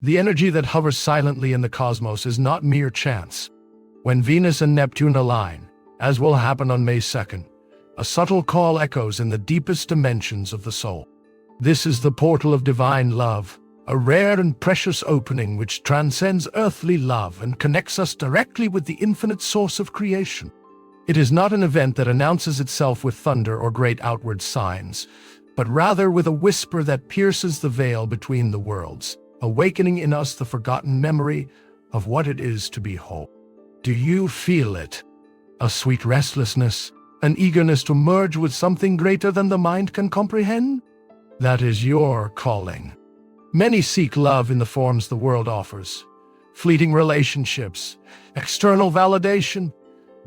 The energy that hovers silently in the cosmos is not mere chance. When Venus and Neptune align, as will happen on May 2nd, a subtle call echoes in the deepest dimensions of the soul. This is the portal of divine love, a rare and precious opening which transcends earthly love and connects us directly with the infinite source of creation. It is not an event that announces itself with thunder or great outward signs, but rather with a whisper that pierces the veil between the worlds, awakening in us the forgotten memory of what it is to be whole. Do you feel it? A sweet restlessness, an eagerness to merge with something greater than the mind can comprehend? That is your calling. Many seek love in the forms the world offers: fleeting relationships, external validation,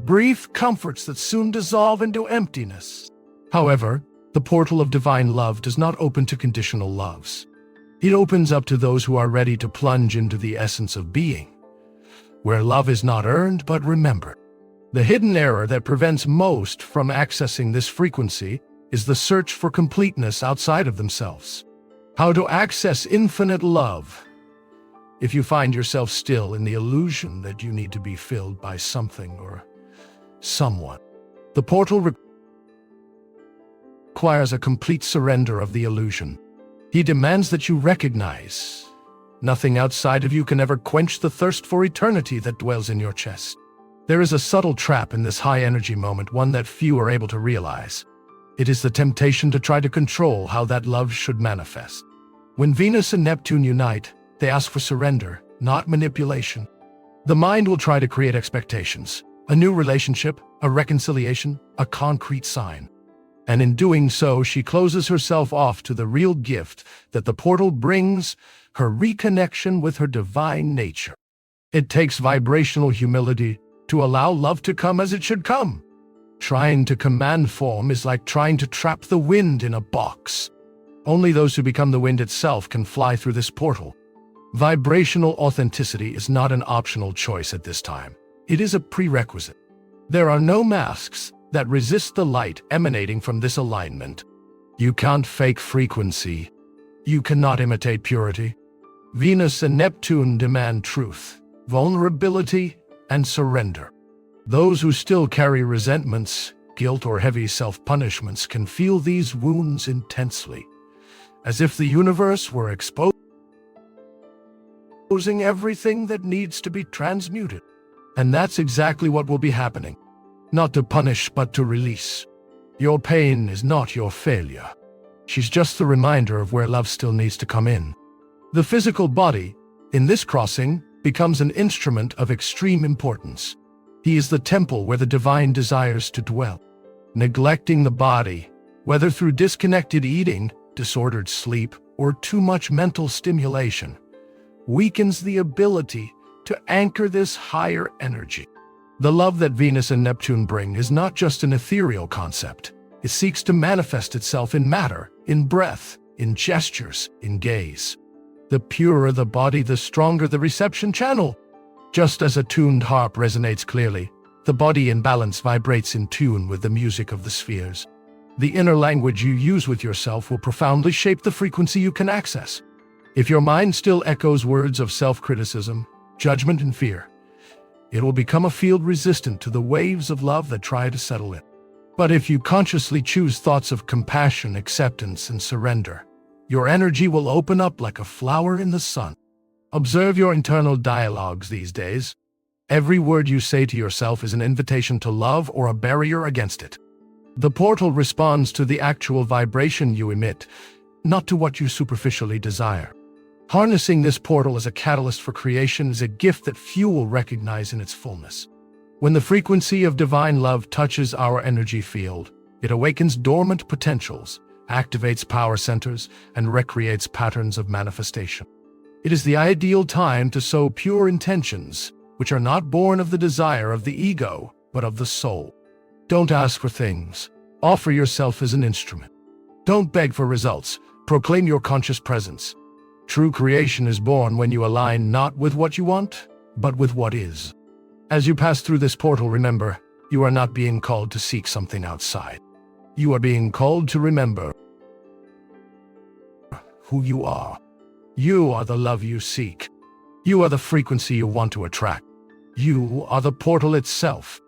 brief comforts that soon dissolve into emptiness. However, the portal of divine love does not open to conditional loves. It opens up to those who are ready to plunge into the essence of being, where love is not earned but remembered. The hidden error that prevents most from accessing this frequency is the search for completeness outside of themselves. How to access infinite love? If you find yourself still in the illusion that you need to be filled by something or someone, the portal requires a complete surrender of the illusion. He demands that you recognize nothing outside of you can ever quench the thirst for eternity that dwells in your chest. There is a subtle trap in this high-energy moment, one that few are able to realize. It is the temptation to try to control how that love should manifest. When Venus and Neptune unite, they ask for surrender, not manipulation. The mind will try to create expectations, a new relationship, a reconciliation, a concrete sign. And in doing so, she closes herself off to the real gift that the portal brings, her reconnection with her divine nature. It takes vibrational humility to allow love to come as it should come. Trying to command form is like trying to trap the wind in a box. Only those who become the wind itself can fly through this portal. Vibrational authenticity is not an optional choice at this time. It is a prerequisite. There are no masks that resist the light emanating from this alignment. You can't fake frequency. You cannot imitate purity. Venus and Neptune demand truth, vulnerability, and surrender. Those who still carry resentments, guilt, or heavy self-punishments can feel these wounds intensely, as if the universe were exposing everything that needs to be transmuted. And that's exactly what will be happening. Not to punish, but to release. Your pain is not your failure. She's just the reminder of where love still needs to come in. The physical body, in this crossing, becomes an instrument of extreme importance. He is the temple where the divine desires to dwell. Neglecting the body, whether through disconnected eating, disordered sleep, or too much mental stimulation, weakens the ability to anchor this higher energy. The love that Venus and Neptune bring is not just an ethereal concept. It seeks to manifest itself in matter, in breath, in gestures, in gaze. The purer the body, the stronger the reception channel. Just as a tuned harp resonates clearly, the body in balance vibrates in tune with the music of the spheres. The inner language you use with yourself will profoundly shape the frequency you can access. If your mind still echoes words of self-criticism, judgment, and fear, it will become a field resistant to the waves of love that try to settle it. But if you consciously choose thoughts of compassion, acceptance, and surrender, your energy will open up like a flower in the sun. Observe your internal dialogues these days. Every word you say to yourself is an invitation to love or a barrier against it. The portal responds to the actual vibration you emit, not to what you superficially desire. Harnessing this portal as a catalyst for creation is a gift that few will recognize in its fullness. When the frequency of divine love touches our energy field, it awakens dormant potentials, activates power centers, and recreates patterns of manifestation. It is the ideal time to sow pure intentions, which are not born of the desire of the ego, but of the soul. Don't ask for things. Offer yourself as an instrument. Don't beg for results. Proclaim your conscious presence. True creation is born when you align not with what you want, but with what is. As you pass through this portal, remember, you are not being called to seek something outside. You are being called to remember who you are. You are the love you seek. You are the frequency you want to attract. You are the portal itself.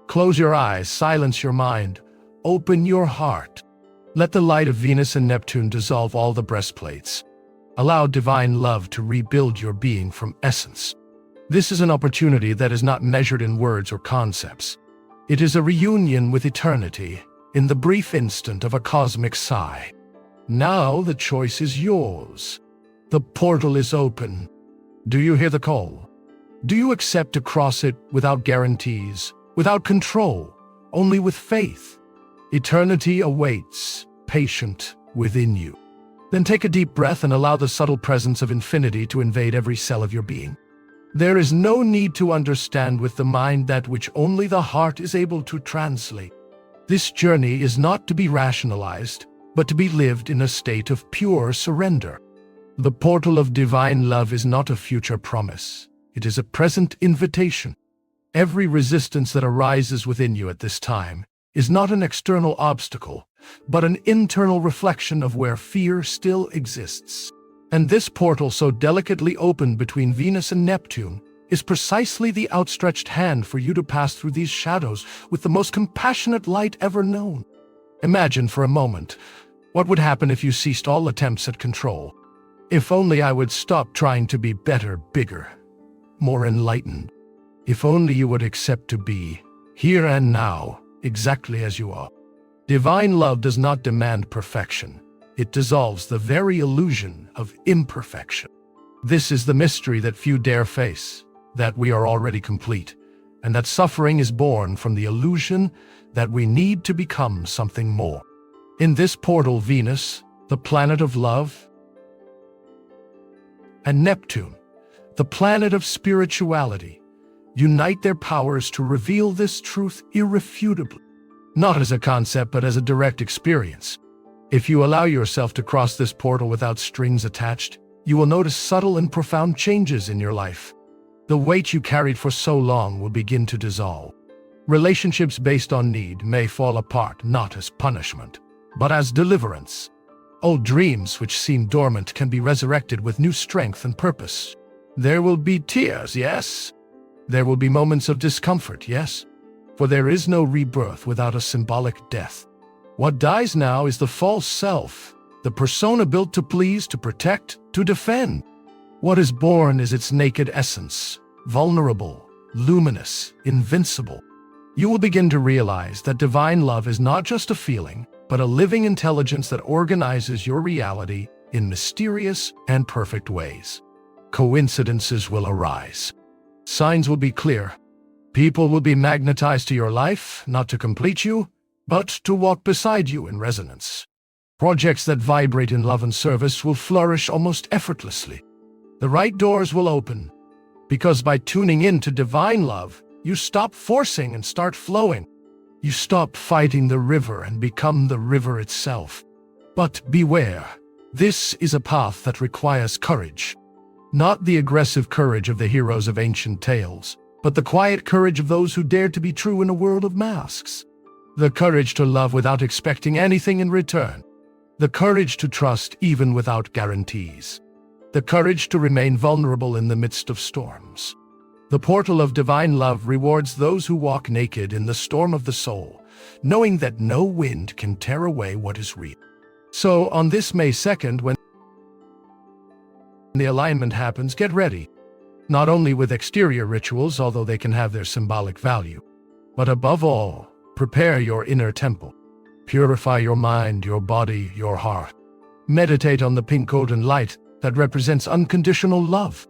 Close your eyes, silence your mind, open your heart. Let the light of Venus and Neptune dissolve all the breastplates. Allow divine love to rebuild your being from essence. This is an opportunity that is not measured in words or concepts. It is a reunion with eternity, in the brief instant of a cosmic sigh. Now the choice is yours. The portal is open. Do you hear the call? Do you accept to cross it without guarantees, without control, only with faith? Eternity awaits, patient within you. Then take a deep breath and allow the subtle presence of infinity to invade every cell of your being. There is no need to understand with the mind that which only the heart is able to translate. This journey is not to be rationalized, but to be lived in a state of pure surrender. The portal of divine love is not a future promise. It is a present invitation. Every resistance that arises within you at this time is not an external obstacle, but an internal reflection of where fear still exists. And this portal so delicately opened between Venus and Neptune is precisely the outstretched hand for you to pass through these shadows with the most compassionate light ever known. Imagine for a moment, what would happen if you ceased all attempts at control? If only I would stop trying to be better, bigger, more enlightened. If only you would accept to be, here and now, exactly as you are. Divine love does not demand perfection. It dissolves the very illusion of imperfection. This is the mystery that few dare face, that we are already complete, and that suffering is born from the illusion that we need to become something more. In this portal, Venus, the planet of love, and Neptune, the planet of spirituality, unite their powers to reveal this truth irrefutably, not as a concept but as a direct experience. If you allow yourself to cross this portal without strings attached, you will notice subtle and profound changes in your life. The weight you carried for so long will begin to dissolve. Relationships based on need may fall apart not as punishment, but as deliverance. Old dreams which seem dormant can be resurrected with new strength and purpose. There will be tears, yes. There will be moments of discomfort, yes. For there is no rebirth without a symbolic death. What dies now is the false self, the persona built to please, to protect, to defend. What is born is its naked essence, vulnerable, luminous, invincible. You will begin to realize that divine love is not just a feeling, but a living intelligence that organizes your reality in mysterious and perfect ways. Coincidences will arise. Signs will be clear. People will be magnetized to your life, not to complete you, but to walk beside you in resonance. Projects that vibrate in love and service will flourish almost effortlessly. The right doors will open, because by tuning in to divine love, you stop forcing and start flowing. You stop fighting the river and become the river itself. But beware, this is a path that requires courage. Not the aggressive courage of the heroes of ancient tales, but the quiet courage of those who dare to be true in a world of masks. The courage to love without expecting anything in return. The courage to trust even without guarantees. The courage to remain vulnerable in the midst of storms. The portal of divine love rewards those who walk naked in the storm of the soul, knowing that no wind can tear away what is real. So, on this May 2nd, when the alignment happens, get ready. Not only with exterior rituals, although they can have their symbolic value, but above all, prepare your inner temple. Purify your mind, your body, your heart. Meditate on the pink golden light that represents unconditional love.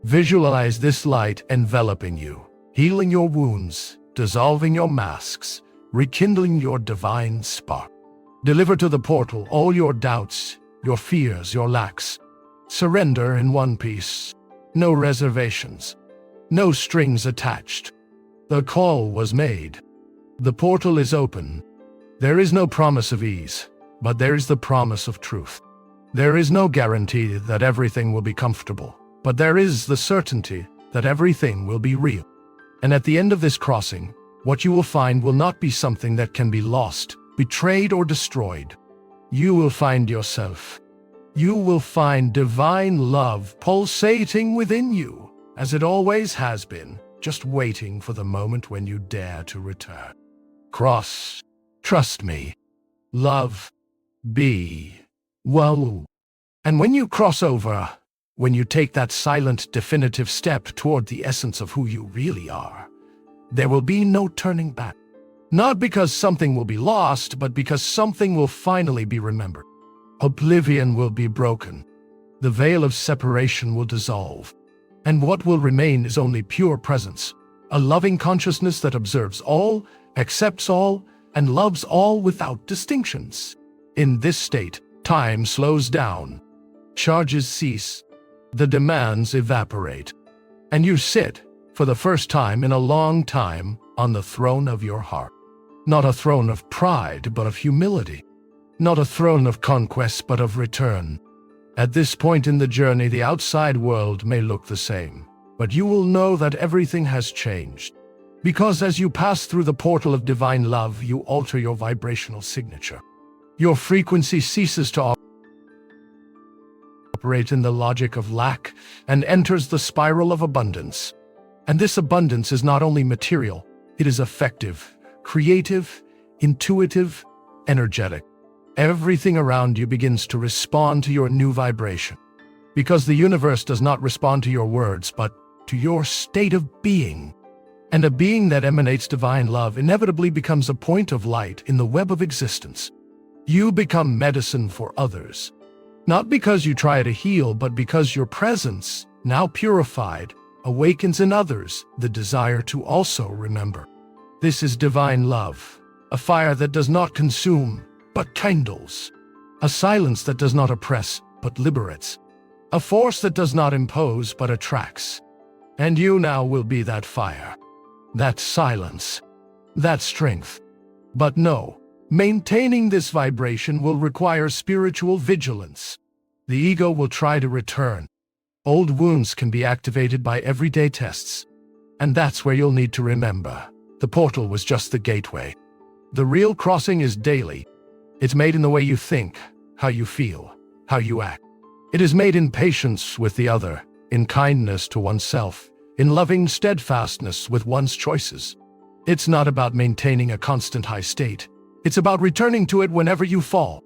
Visualize this light enveloping you, healing your wounds, dissolving your masks, rekindling your divine spark. Deliver to the portal all your doubts, your fears, your lacks. Surrender in one piece. No reservations. No strings attached. The call was made. The portal is open. There is no promise of ease, but there is the promise of truth. There is no guarantee that everything will be comfortable, but there is the certainty that everything will be real. And at the end of this crossing, what you will find will not be something that can be lost, betrayed, or destroyed. You will find yourself. You will find divine love pulsating within you, as it always has been, just waiting for the moment when you dare to return. Cross. Trust me. Love. Be. Well. And when you cross over, when you take that silent, definitive step toward the essence of who you really are, there will be no turning back. Not because something will be lost, but because something will finally be remembered. Oblivion will be broken. The veil of separation will dissolve. And what will remain is only pure presence, a loving consciousness that observes all, accepts all, and loves all without distinctions. In this state, time slows down. Charges cease. The demands evaporate. And you sit, for the first time in a long time, on the throne of your heart. Not a throne of pride, but of humility. Not a throne of conquest, but of return. At this point in the journey, the outside world may look the same, but you will know that everything has changed. Because as you pass through the portal of divine love, you alter your vibrational signature. Your frequency ceases to operate in the logic of lack and enters the spiral of abundance. And this abundance is not only material, it is affective, creative, intuitive, energetic. Everything around you begins to respond to your new vibration. Because the universe does not respond to your words, but to your state of being. And a being that emanates divine love inevitably becomes a point of light in the web of existence. You become medicine for others. Not because you try to heal, but because your presence, now purified, awakens in others the desire to also remember. This is divine love, a fire that does not consume, but kindles. A silence that does not oppress, but liberates. A force that does not impose, but attracts. And you now will be that fire, that silence, that strength. But no, maintaining this vibration will require spiritual vigilance. The ego will try to return. Old wounds can be activated by everyday tests. And that's where you'll need to remember. The portal was just the gateway. The real crossing is daily. It's made in the way you think, how you feel, how you act. It is made in patience with the other, in kindness to oneself, in loving steadfastness with one's choices. It's not about maintaining a constant high state. It's about returning to it whenever you fall,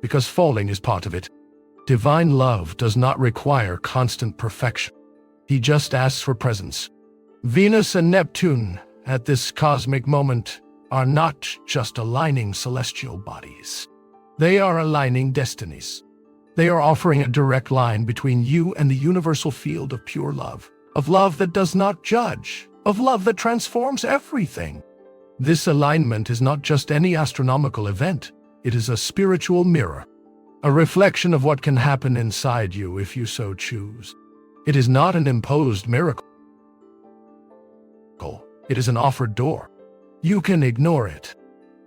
because falling is part of it. Divine love does not require constant perfection. He just asks for presence. Venus and Neptune, at this cosmic moment, are not just aligning celestial bodies. They are aligning destinies. They are offering a direct line between you and the universal field of pure love, of love that does not judge, of love that transforms everything. This alignment is not just any astronomical event. It is a spiritual mirror, a reflection of what can happen inside you if you so choose. It is not an imposed miracle. It is an offered door. You can ignore it.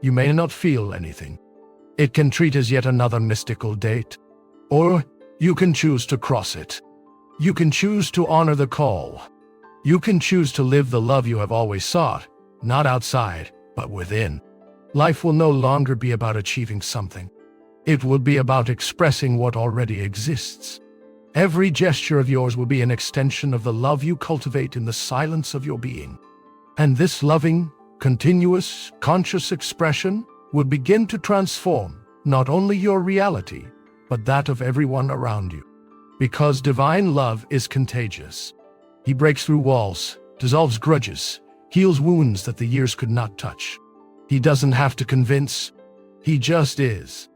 You may not feel anything. It can treat as yet another mystical date. Or you can choose to cross it. You can choose to honor the call. You can choose to live the love you have always sought, not outside, but within. Life will no longer be about achieving something. It will be about expressing what already exists. Every gesture of yours will be an extension of the love you cultivate in the silence of your being. And this loving, continuous, conscious expression will begin to transform not only your reality, but that of everyone around you. Because divine love is contagious. He breaks through walls, dissolves grudges, heals wounds that the years could not touch. He doesn't have to convince. He just is.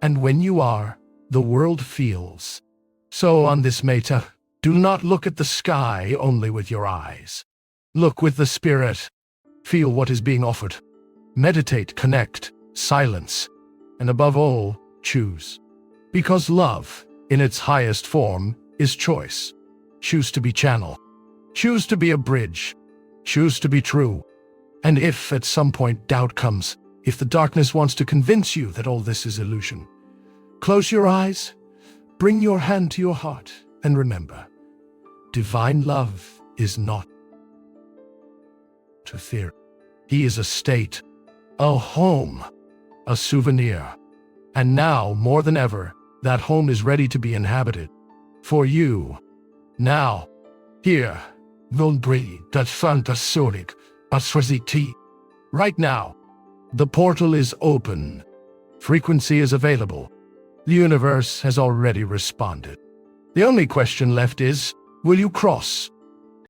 And when you are, the world feels. So on this Meta, do not look at the sky only with your eyes. Look with the spirit. Feel what is being offered. Meditate, connect, silence, and above all, choose. Because love, in its highest form, is choice. Choose to be channel. Choose to be a bridge. Choose to be true. And if at some point doubt comes, if the darkness wants to convince you that all this is illusion, close your eyes, bring your hand to your heart, and remember, divine love is not to fear. He is a state, a home, a souvenir. And now, more than ever, That home is ready to be inhabited. For you. Now. Here. Vulbri, dat fantasonic, aswaziti. Right now. The portal is open. Frequency is available. The universe has already responded. The only question left is, will you cross?